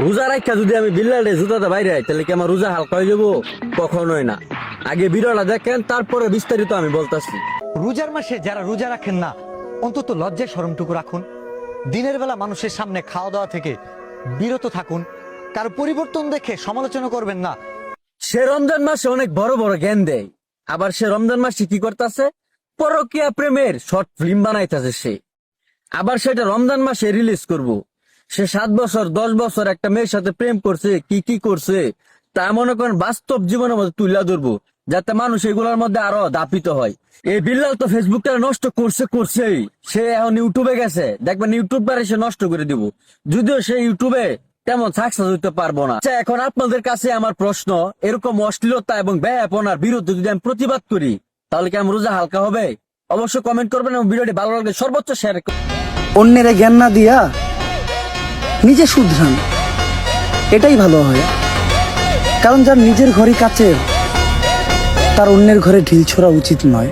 রোজা রাখা যদি আমি বিল্লালে জুতাতে বাইরে আই তাহলে কি আমার রোজা হালকা হয়ে যাবো? কখনোই না। আগে ভিডিওটা দেখেন, তারপরে বিস্তারিত আমি বলতাছি। রোজার মাসে যারা রোজা রাখেন না, অন্তত লজ্জায় শরমটুকু রাখুন। দিনের বেলা মানুষের সামনে খাওয়া দাওয়া থেকে বিরত থাকুন। কারো পরিবর্তন দেখে সমালোচনা করবেন না। সে রমজান মাসে অনেক বড় বড় জ্ঞান দেয়, আবার সে রমজান মাসে কি করতেছে? পরকীয়া প্রেমের শর্ট ফিল্ম বানাইতেছে সে। আবার সেটা রমজান মাসে রিলিজ করব। সে 7 বছর 10 বছর একটা মেয়ের সাথে প্রেম করছে, কি কি করছে তা মনে করেন বাস্তব জীবনের মধ্যে তুলে ধরবো, যাতে মানুষ এগুলোর মধ্যে আরো দাপিত হয়। এই বিল্লাল তো ফেসবুকটা নষ্ট করছেই। সে এখন ইউটিউবে গেছে, দেখবেন ইউটিউবারে সে নষ্ট করে দিব। যদিও সে ইউটিউবে তেমন সাকসেস হইতে পারবো না। আচ্ছা, এখন আপনাদের কাছে আমার প্রশ্ন, এরকম অশ্লীলতা এবং ব্যয়াপনার বিরুদ্ধে যদি আমি প্রতিবাদ করি তাহলে কি আমার রোজা হালকা হবে? অবশ্যই কমেন্ট করবেন এবং ভিডিওটি ভালো লাগলে সর্বোচ্চ শেয়ার করবেন। অন্যের জ্ঞান না দিয়া নিজে শুধরান, এটাই ভালো হয়। কারণ যার নিজের ঘরই কাচের, তার অন্যের ঘরে ঢিল ছোড়া উচিত নয়।